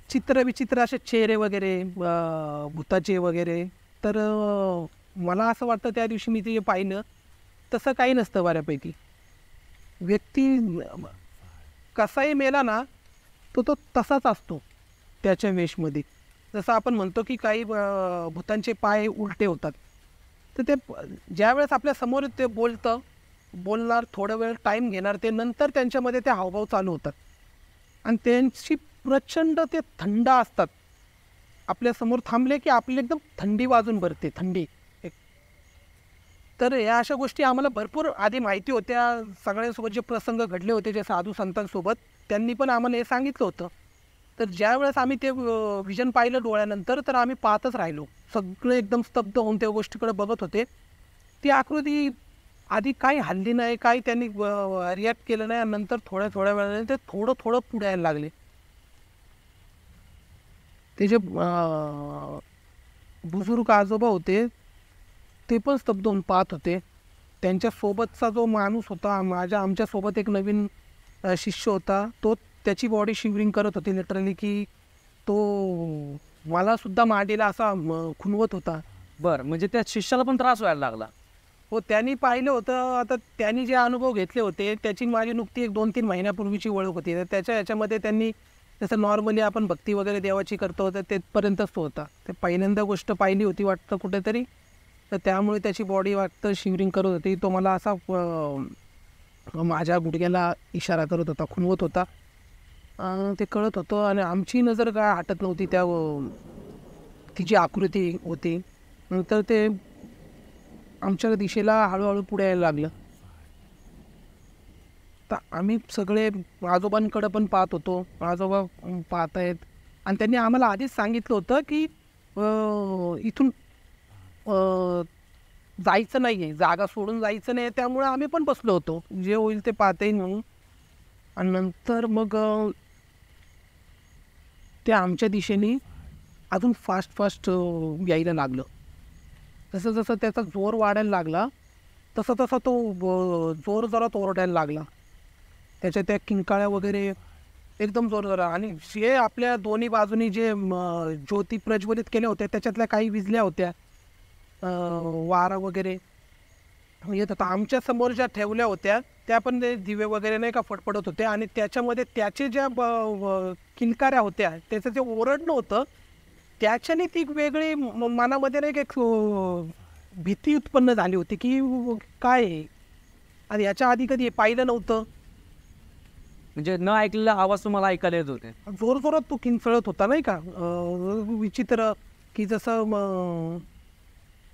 चित्रविचित्र असे चेहरे वगैरे, भुताचे वगैरे. तर मला असं वाटतं त्या दिवशी मी ते पाहिलं तसं काही नसतं बऱ्यापैकी. व्यक्ती कसाही मेला ना, तो तो तसाच असतो त्याच्या वेशमध्ये. जसं आपण म्हणतो की काही भूतांचे पाय उलटे होतात. तर ते ज्यावेळेस आपल्या समोर ते बोलणार, थोडा वेळ टाईम घेणार, ते नंतर त्यांच्यामध्ये ते हावभाव चालू होतात आणि त्यांची प्रचंड ते थंड असतात. आपल्यासमोर थांबले की आपली एकदम थंडी वाजून भरते, थंडी. तर या अशा गोष्टी आम्हाला भरपूर आधी माहिती होत्या. सगळ्यांसोबत जे प्रसंग घडले होते जे साधू संतांसोबत, त्यांनी पण आम्हाला हे सांगितलं होतं. तर ज्यावेळेस आम्ही ते विजन पाहिलं डोळ्यानंतर, तर आम्ही पाहतच राहिलो. सगळे एकदम स्तब्ध होऊन त्या गोष्टीकडे बघत होते. ती आकृती आधी काही हल्ली नाही, काही त्यांनी रिॲक्ट केलं नाही आणि नंतर थोड्या थोड्या वेळाने ते थोडं थोडं पुढे यायला लागले. ते जे बुजुर्ग आजोबा होते ते पण स्तब्ध होऊन पाहत होते. त्यांच्यासोबतचा जो माणूस होता, आमच्यासोबत एक नवीन शिष्य होता, तो त्याची बॉडी शिवरिंग करत होती लिटरली, की तो मला सुद्धा मांडीला असा खुणवत होता. बरं, म्हणजे त्या शिष्याला पण त्रास व्हायला लागला. हो, त्यांनी पाहिलं होतं. आता त्यांनी जे अनुभव घेतले होते त्याची माझी नुकती 1-2-3 महिन्यापूर्वीची ओळख होती. तर ह्याच्यामध्ये त्यांनी जसं नॉर्मली आपण भक्ती वगैरे देवाची करतो तर तेथपर्यंतच तो होता. ते पहिल्यांदा गोष्ट पाहिली होती वाटतं कुठेतरी, तर त्यामुळे त्याची बॉडी वाटतं शिवरिंग करत होती. तो मला असा माझ्या गुडघ्याला इशारा करत होता, खुणवत होता. ते कळत होतं आणि आमची नजर काय हटत नव्हती त्या ती जी आकृती होती. नंतर ते आमच्या दिशेला हळूहळू पुढे यायला लागलं. तर आम्ही सगळे आजोबांकडे पण पाहत होतो. आजोबा पाहत आहेत आणि त्यांनी आम्हाला आधीच सांगितलं होतं की इथून जायचं नाही आहे, जागा सोडून जायचं नाही. त्यामुळे आम्ही पण बसलो होतो, जे होईल ते पाहता येईल म्हणून. आणि नंतर मग ते आमच्या दिशेने अजून फास्ट यायला लागलं. जसं जसं त्याचा जोर वाढायला लागला तसं तसा तो जोर जोरात ओरडायला लागला. त्याच्या त्या किंकाळ्या वगैरे एकदम जोर आणि जे आपल्या दोन्ही बाजूनी जे ज्योती प्रज्वलित केल्या होत्या त्याच्यातल्या काही विजल्या होत्या. वारा वगैरे येत होता. आमच्या समोर ज्या ठेवल्या होत्या त्या पण ते दिवे वगैरे नाही का फडफडत होते आणि त्याच्यामध्ये त्याचे ज्या किंकाऱ्या होत्या, त्याचं जे ओरडणं होतं त्याच्याने ती वेगळी मनामध्ये नाही एक भीती उत्पन्न झाली होती की काय आहे. आणि याच्या आधी कधी पाहिलं नव्हतं. म्हणजे न ऐकलेला आवाज तुम्हाला ऐकायला येत होते. जोरजोरात तो किंचळत होता नाही का, विचित्र, की जसं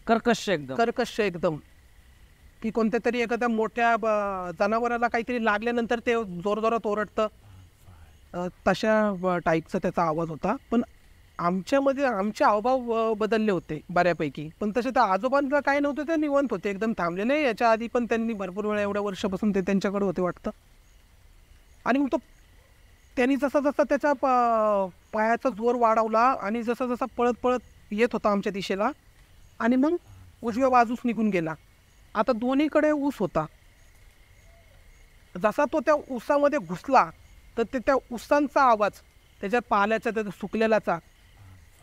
कर्कश एकदम, की कोणत्या तरी एखाद्या मोठ्या जनावराला काहीतरी लागल्यानंतर ते जोरजोरात ओरडतं, तशा टाईपचा त्याचा आवाज होता. पण आमच्यामध्ये आमचे हावभाव बदलले होते बऱ्यापैकी. पण तसे त्या आजोबांना काय नव्हतं, ते निवंत होते, एकदम थांबलेले. याच्या आधी पण त्यांनी भरपूर वेळा एवढ्या वर्षापासून ते त्यांच्याकडे होते वाटतं. आणि मग त्यांनी जसा जसा त्याच्या पायाचा जोर वाढवला आणि जसा जसा पळत पळत येत होता आमच्या दिशेला आणि मग उजव्या बाजूस निघून गेला. आता दोन्हीकडे ऊस होता. जसा तो त्या ऊसामध्ये घुसला तर त्या ऊसांचा आवाज, त्याच्या पाल्याचा, त्याचा सुकलेलाचा,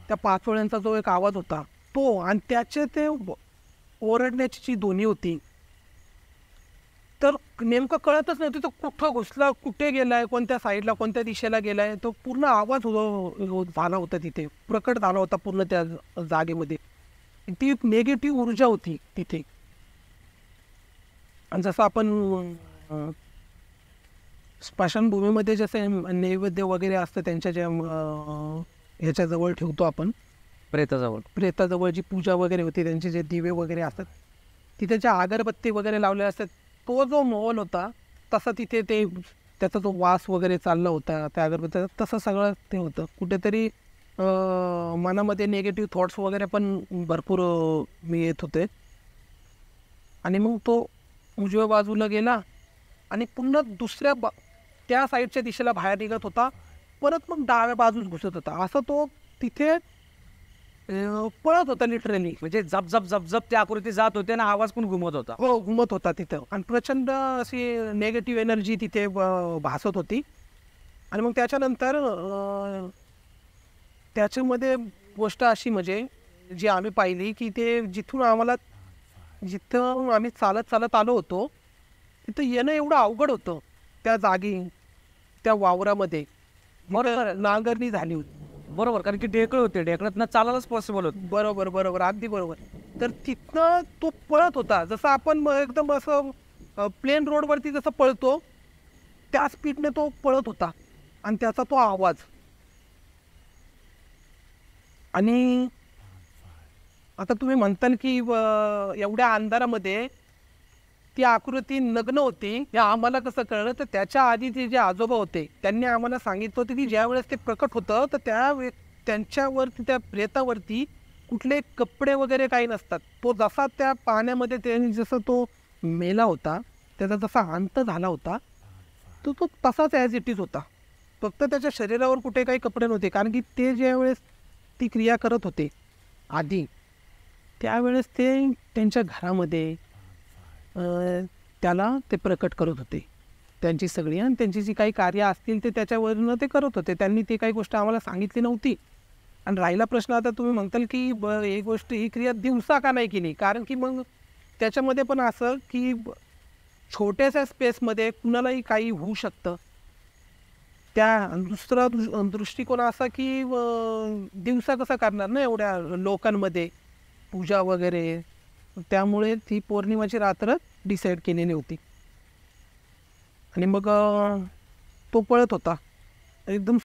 त्या पाचोळ्यांचा जो एक आवाज होता तो, आणि त्याचे ते ओरडण्याची जी ध्वनी होती, तर नेमकं कळतच नव्हतं तो कुठं घुसला, कुठे गेलाय, कोणत्या साईडला, कोणत्या दिशेला गेलाय. तो पूर्ण आवाज झाला होता तिथे, प्रकट झाला होता पूर्ण त्या जागेमध्ये. ती निगेटिव्ह ऊर्जा होती तिथे. आणि जसं आपण स्मशानभूमीमध्ये जसे नैवेद्य वगैरे असतं त्यांच्या ज्या ह्याच्याजवळ ठेवतो आपण, प्रेताजवळ जी पूजा वगैरे होती, त्यांचे जे दिवे वगैरे असतात, तिथे ज्या अगरबत्ती वगैरे लावल्या असतात, तो जो माहोल होता तसा तिथे ते त्याचा जो वास वगैरे चालला होता त्या अगरबत्तीचा, तसं सगळं ते होतं. कुठेतरी मनामध्ये निगेटिव्ह थॉट्स वगैरे पण भरपूर मी येत होते. आणि मग तो उजव्या बाजूला गेला आणि पुन्हा दुसऱ्या त्या साईडच्या दिशेला बाहेर निघत होता, परत मग डाव्या बाजूस घुसत होता. असं तो तिथे पळत होता लिटरली. म्हणजे जप जप जप जप त्या आकृती जात होते आणि आवाज पण घुमत होता. हो, घुमत होता तिथं. आणि प्रचंड अशी नेगेटिव्ह एनर्जी तिथे भासत होती. आणि मग त्याच्यानंतर त्याच्यामध्ये गोष्ट अशी म्हणजे जी आम्ही पाहिली की ते जिथं आम्ही चालत चालत आलो होतो तिथं येणं एवढं अवघड होतं त्या जागी, त्या वावरामध्ये बरोबर नांगरणी झाली होती. बरोबर, कारण की ढेकळं होते, ढेकळातनं चालायलाच पॉसिबल होत. बरोबर बरोबर अगदी बरोबर. तर तिथनं तो पळत होता जसं आपण एकदम असं प्लेन रोडवरती जसं पळतो त्या स्पीडने तो पळत होता आणि त्याचा तो आवाज. आणि आता तुम्ही म्हणताल की एवढ्या अंधारामध्ये ती आकृती नग्न होती हे आम्हाला कसं कळलं, तर त्याच्या आधी ते जे आजोबा होते त्यांनी आम्हाला सांगितलं होतं की ज्या वेळेस ते प्रकट होतं तर त्यांच्यावरती त्या प्रेतावरती कुठले कपडे वगैरे काही नसतात. तो जसा त्या पाण्यामध्ये त्यांनी जसं तो मेला होता त्याचा जसा अंत झाला होता तो तो तसाच ॲज इट इज होता. फक्त त्याच्या शरीरावर कुठे काही कपडे नव्हते, कारण की ते ज्या वेळेस ती क्रिया करत होते आधी त्यावेळेस ते त्यांच्या घरामध्ये त्याला ते प्रकट करत होते त्यांची सगळी, आणि त्यांची जी काही कार्य असतील ते त्याच्यावरनं ते करत होते. त्यांनी ती काही गोष्ट आम्हाला सांगितली नव्हती. आणि राहिला प्रश्न आता तुम्ही म्हणताल की ही क्रिया दिवसा का नाही केली, कारण की मग त्याच्यामध्ये पण असं की छोट्याशा स्पेसमध्ये कुणालाही काही होऊ शकतं. त्या दुसरा दृष्टिकोन असा की दिवसा कसं करणार ना एवढ्या लोकांमध्ये पूजा वगैरे, त्यामुळे ती पौर्णिमाची रात्र डिसाईड केलेली होती. आणि मग तो पळत होता एकदम